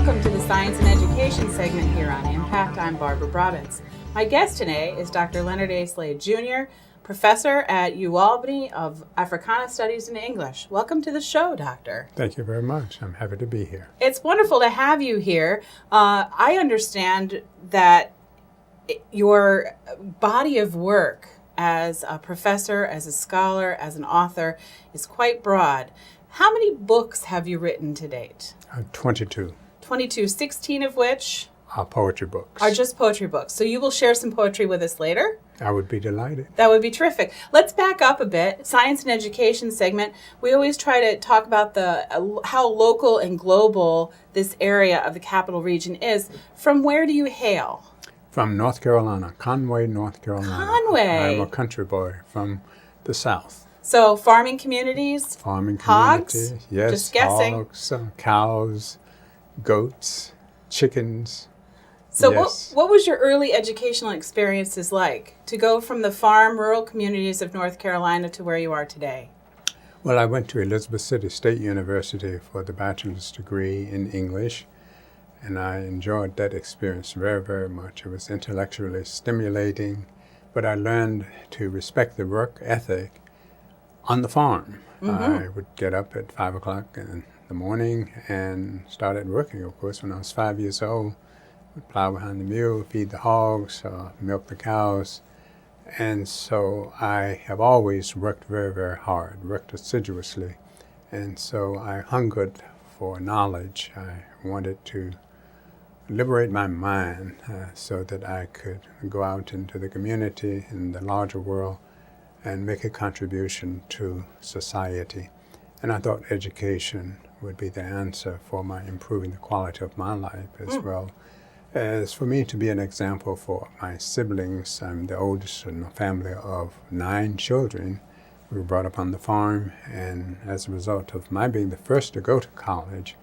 Welcome to the Science and Education segment here on Impact. I'm Barbara Brabetz. My guest today is Dr. Leonard A. Slade, Jr., professor at UAlbany of Africana Studies and English. Welcome to the show, Doctor. Thank you very much. I'm happy to be here. It's wonderful to have you here. I understand that your body of work as a professor, as a scholar, as an author is quite broad. How many books have you written to date? 22. 22, 16 of which Poetry books. are just poetry books. So you will share some poetry with us later? I would be delighted. That would be terrific. Let's back up a bit. Science and Education segment. We always try to talk about how local and global this area of the Capital Region is. From where do you hail? From North Carolina, Conway, North Carolina. Conway. I'm a country boy from the South. So farming communities? Farming Hogs? community. Yes. Just guessing. Hogs, cows, goats, chickens. So Yes. what was your early educational experiences like to go from the farm, rural communities of North Carolina to where you are today? Well, I went to Elizabeth City State University for the bachelor's degree in English, and I enjoyed that experience very, very much. It was intellectually stimulating, but I learned to respect the work ethic on the farm. I would get up at 5 o'clock in the morning and started working, of course, when I was 5 years old. Would plow behind the mule, feed the hogs, milk the cows. And so I have always worked very, very hard, worked assiduously. And so I hungered for knowledge. I wanted to liberate my mind so that I could go out into the community, in the larger world, and make a contribution to society. And I thought education would be the answer for my improving the quality of my life as well as for me to be an example for my siblings. I'm the oldest in a family of 9 children. We were brought up on the farm, and as a result of my being the first to go to college,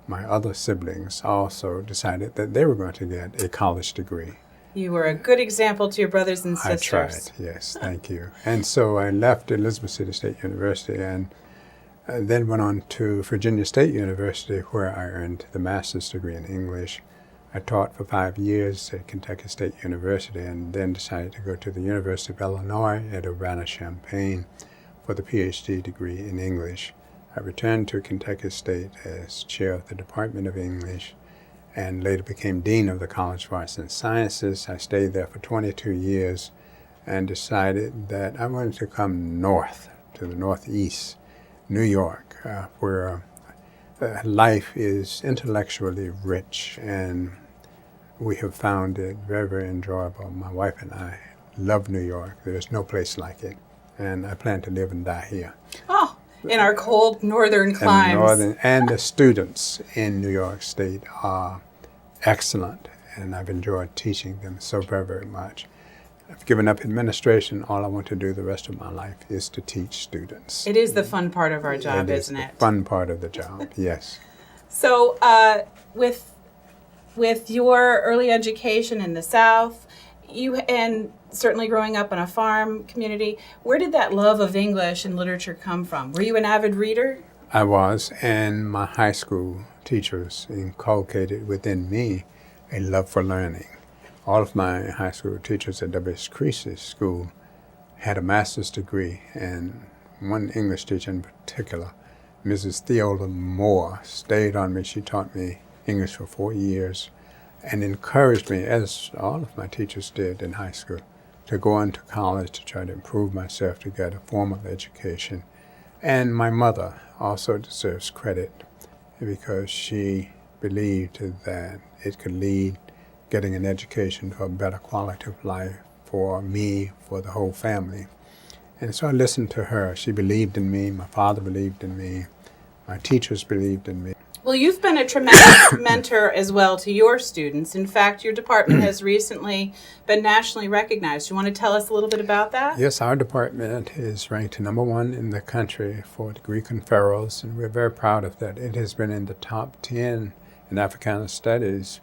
my other siblings also decided that they were going to get a college degree. You were a good example to your brothers and sisters. I tried, yes, thank you. And so I left Elizabeth City State University and then went on to Virginia State University, where I earned the master's degree in English. I taught for 5 years at Kentucky State University and then decided to go to the University of Illinois at Urbana-Champaign for the Ph.D. degree in English. I returned to Kentucky State as chair of the Department of English and later became Dean of the College of Arts and Sciences. I stayed there for 22 years and decided that I wanted to come north, to the Northeast, New York, where life is intellectually rich, and we have found it very, very enjoyable. My wife and I love New York. There's no place like it, and I plan to live and die here. Oh, in our cold northern climes. And the students in New York State are excellent, and I've enjoyed teaching them so very, very much. I've given up administration. All I want to do the rest of my life is to teach students. It is the fun part of our job, isn't it? It is the fun part of the job, yes. So with your early education in the South, and certainly growing up in a farm community, where did that love of English and literature come from? Were you an avid reader? I was, and my high school teachers inculcated within me a love for learning. All of my high school teachers at W.S. Creasy's school had a master's degree, and one English teacher in particular, Mrs. Theola Moore, stayed on me. She taught me English for 4 years and encouraged me, as all of my teachers did in high school, to go on to college to try to improve myself, to get a formal education. And my mother also deserves credit because she believed that it could lead getting an education to a better quality of life for me, for the whole family. And so I listened to her. She believed in me. My father believed in me. My teachers believed in me. Well, you've been a tremendous mentor as well to your students. In fact, your department has recently been nationally recognized. You want to tell us a little bit about that? Yes, our department is ranked #1 in the country for degree conferrals, and we're very proud of that. It has been in the top 10 in Africana Studies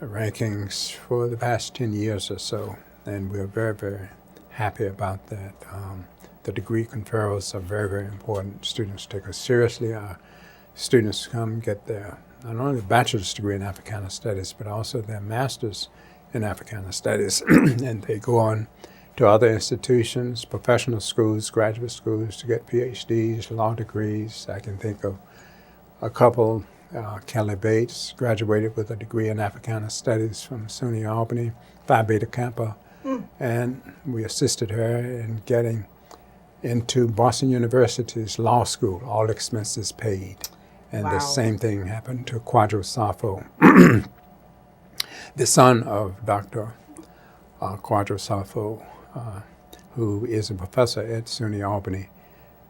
rankings for the past 10 years or so, and we're very, very happy about that. The degree conferrals are very, very important. Students take us seriously. Our students come get their not only a bachelor's degree in Africana Studies, but also their master's in Africana Studies. And they go on to other institutions, professional schools, graduate schools, to get Ph.D.s, law degrees. I can think of a couple. Kelly Bates graduated with a degree in Africana Studies from SUNY Albany, Phi Beta Kappa, and we assisted her in getting into Boston University's law school, all expenses paid. And Wow. the same thing happened to Quadro Sappho, the son of Dr. Quadro Sappho, who is a professor at SUNY Albany,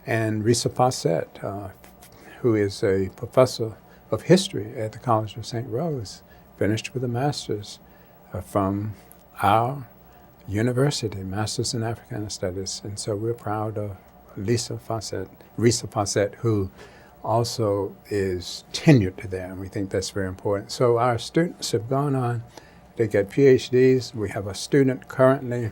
and Risa Fawcett, who is a professor of history at the College of St. Rose, finished with a master's from our university, Master's in Africana Studies. And so we're proud of Risa Fawcett, who also is tenured there, and we think that's very important. So our students have gone on, they get PhDs. We have a student currently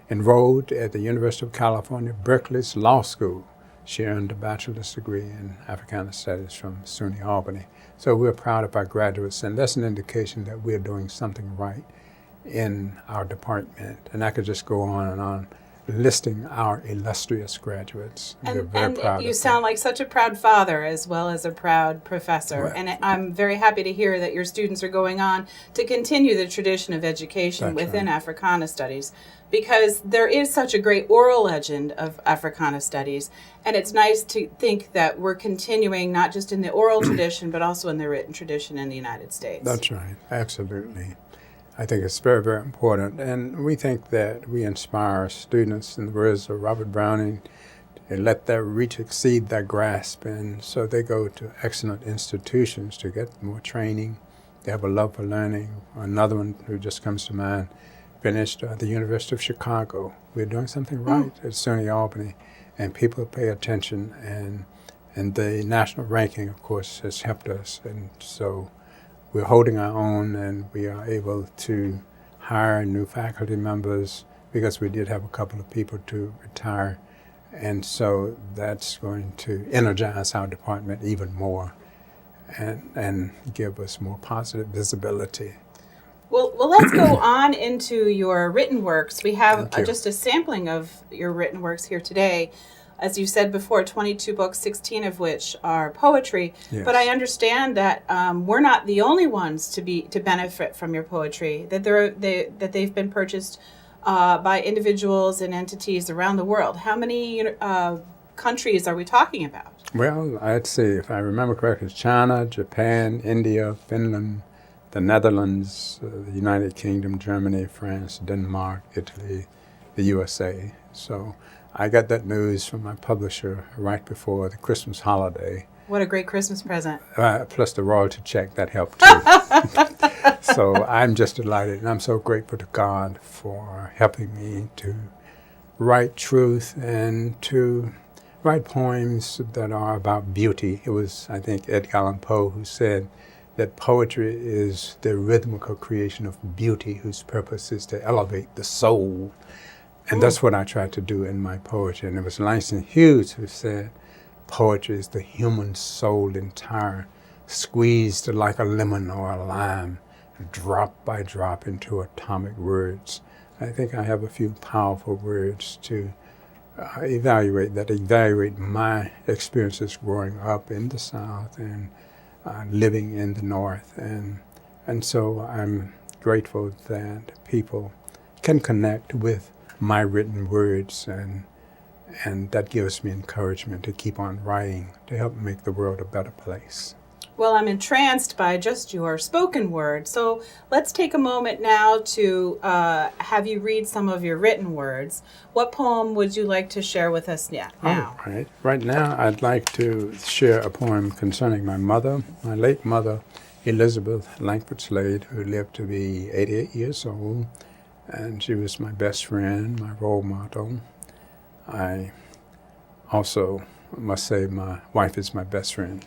enrolled at the University of California, Berkeley's Law School. She earned a bachelor's degree in Africana Studies from SUNY Albany. So we're proud of our graduates, and that's an indication that we're doing something right in our department. And I could just go on and on listing our illustrious graduates. We're very proud you of sound like such a proud father as well as a proud professor. Right. And I'm very happy to hear that your students are going on to continue the tradition of education That's within right. Africana Studies, because there is such a great oral legend of Africana Studies. And it's nice to think that we're continuing not just in the oral tradition, but also in the written tradition in the United States. That's right, absolutely. I think it's very, very important. And we think that we inspire our students, in the words of Robert Browning, and let their reach exceed their grasp. And so they go to excellent institutions to get more training. They have a love for learning. Another one who just comes to mind finished at the University of Chicago. We're doing something right at SUNY Albany, and people pay attention. And the national ranking, of course, has helped us. And so we're holding our own, and we are able to hire new faculty members because we did have a couple of people to retire. And so that's going to energize our department even more and give us more positive visibility. Well, let's go on into your written works. We have Thank you. just a sampling of your written works here today. As you said before, 22 books, 16 of which are poetry. Yes. But I understand that we're not the only ones to benefit from your poetry. That that they've been purchased by individuals and entities around the world. How many countries are we talking about? Well, I'd say, if I remember correctly, China, Japan, India, Finland, the Netherlands, the United Kingdom, Germany, France, Denmark, Italy, the USA. So I got that news from my publisher right before the Christmas holiday. What a great Christmas present. Plus the royalty check, that helped too. So I'm just delighted, and I'm so grateful to God for helping me to write truth and to write poems that are about beauty. It was, I think, Edgar Allan Poe who said that poetry is the rhythmical creation of beauty whose purpose is to elevate the soul. And that's what I tried to do in my poetry. And it was Langston Hughes who said, poetry is the human soul entire, squeezed like a lemon or a lime, drop by drop into atomic words. I think I have a few powerful words to evaluate my experiences growing up in the South and living in the North. And so I'm grateful that people can connect with my written words, and that gives me encouragement to keep on writing to help make the world a better place. Well, I'm entranced by just your spoken word. So let's take a moment now to have you read some of your written words. What poem would you like to share with us now? All right. Right now, I'd like to share a poem concerning my mother, my late mother, Elizabeth Langford Slade, who lived to be 88 years old. And she was my best friend, my role model. I also must say my wife is my best friend.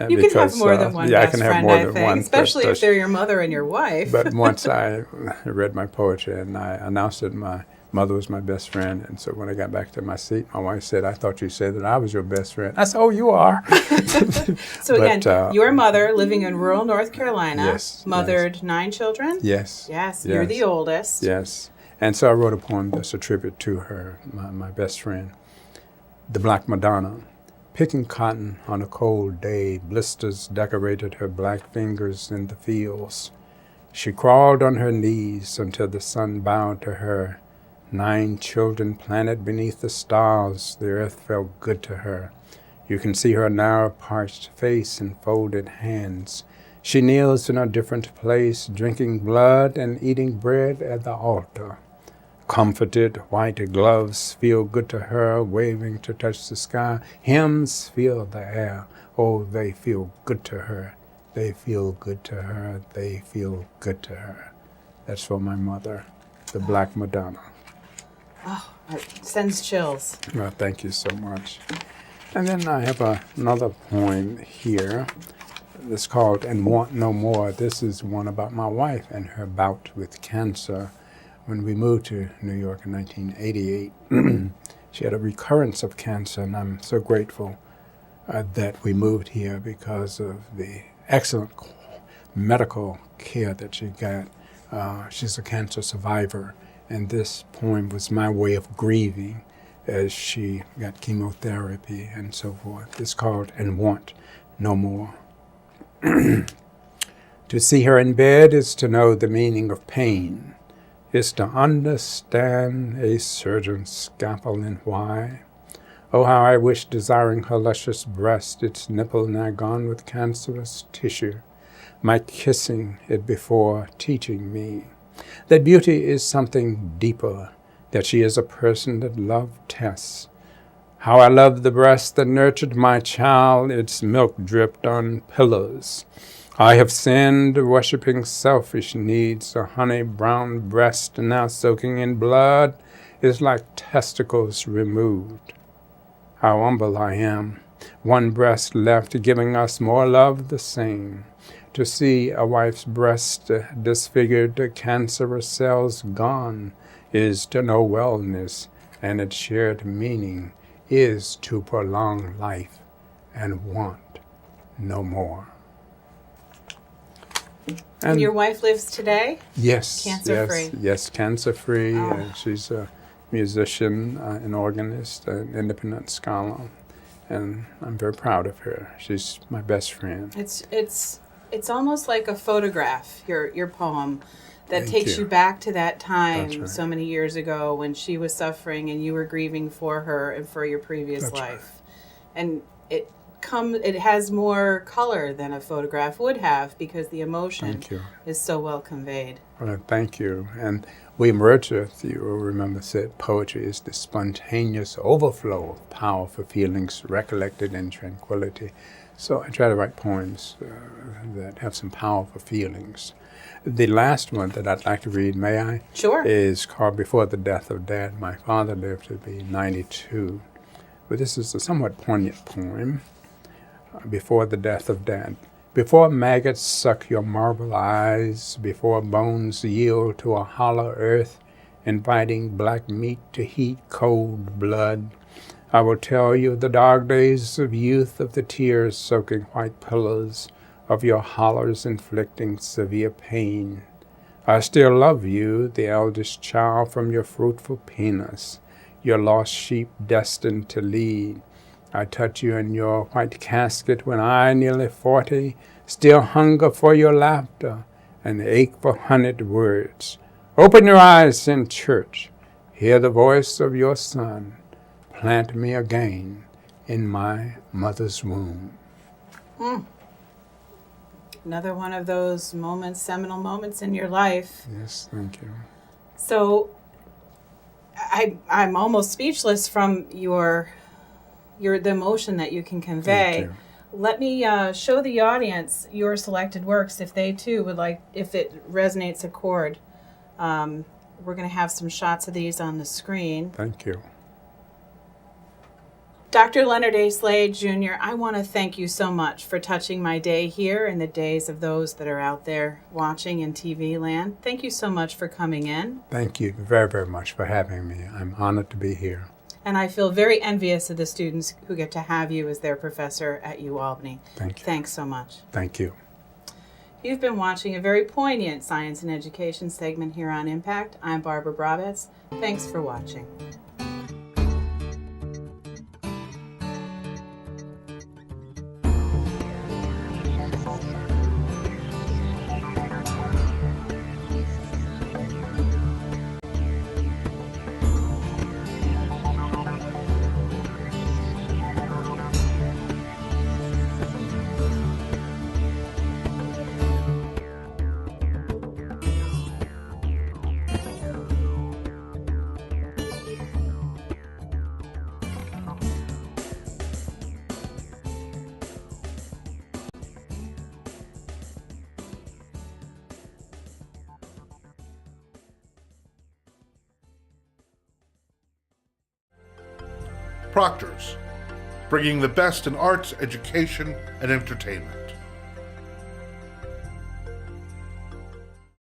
You can have more than one I best can have friend, more I than think, one, especially if they're your mother and your wife. But once I read my poetry and I announced that my mother was my best friend, and so when I got back to my seat, my wife said, "I thought you said that I was your best friend." I said, "Oh, you are." So again, your mother living in rural North Carolina, yes, mothered 9 children? Yes. Yes, you're the oldest. Yes. And so I wrote a poem that's a tribute to her, my best friend. The Black Madonna. Picking cotton on a cold day, blisters decorated her black fingers in the fields. She crawled on her knees until the sun bowed to her. 9 children planted beneath the stars, the earth felt good to her. You can see her narrow, parched face and folded hands. She kneels in a different place, drinking blood and eating bread at the altar. Comforted, white gloves feel good to her, waving to touch the sky. Hymns fill the air. Oh, they feel good to her. They feel good to her. They feel good to her. That's for my mother, the Black Madonna. Oh, it sends chills. Well, thank you so much. And then I have another poem here. It's called And Want No More. This is one about my wife and her bout with cancer. When we moved to New York in 1988, she had a recurrence of cancer, and I'm so grateful that we moved here because of the excellent medical care that she got. She's a cancer survivor, and this poem was my way of grieving as she got chemotherapy and so forth. It's called And Want No More. To see her in bed is to know the meaning of pain, is to understand a surgeon's scalpel and why. Oh, how I wish, desiring her luscious breast, its nipple now gone with cancerous tissue, might kissing it before teaching me that beauty is something deeper, that she is a person that love tests. How I love the breast that nurtured my child, its milk dripped on pillows. I have sinned, worshipping selfish needs. A honey-brown breast now soaking in blood is like testicles removed. How humble I am, one breast left, giving us more love the same. To see a wife's breast disfigured, cancerous cells gone, is to know wellness, and its shared meaning is to prolong life and want no more. And your wife lives today? Yes. Cancer-free? Yes, cancer-free. Oh. She's a musician, an organist, an independent scholar, and I'm very proud of her. She's my best friend. It's almost like a photograph, your poem, that Thank takes you. you back to that time That's right. so many years ago when she was suffering and you were grieving for her and for your previous That's life. And it has more color than a photograph would have because the emotion is so well conveyed. Well, thank you. And William Wordsworth, you will remember, said poetry is the spontaneous overflow of powerful feelings recollected in tranquility. So I try to write poems that have some powerful feelings. The last one that I'd like to read, may I? Sure. Is called Before the Death of Dad. My father lived to be 92. But this is a somewhat poignant poem. Before the Death of Dad. Before maggots suck your marble eyes, before bones yield to a hollow earth, inviting black meat to heat cold blood, I will tell you the dark days of youth, of the tears soaking white pillows, of your hollers inflicting severe pain. I still love you, the eldest child from your fruitful penis, your lost sheep destined to lead. I touch you in your white casket when I, nearly 40, still hunger for your laughter and ache for honeyed words. Open your eyes in church, hear the voice of your son. Plant me again in my mother's womb. Another one of those moments, seminal moments in your life. Yes, thank you. So I'm almost speechless from the emotion that you can convey. Thank you. Let me show the audience your selected works if they too would like, if it resonates a chord. We're going to have some shots of these on the screen. Thank you. Dr. Leonard A. Slade, Jr., I want to thank you so much for touching my day here and the days of those that are out there watching in TV land. Thank you so much for coming in. Thank you very, very much for having me. I'm honored to be here. And I feel very envious of the students who get to have you as their professor at UAlbany. Thank you. Thanks so much. Thank you. You've been watching a very poignant science and education segment here on Impact. I'm Barbara Brabetz. Thanks for watching. Proctors, bringing the best in arts, education, and entertainment.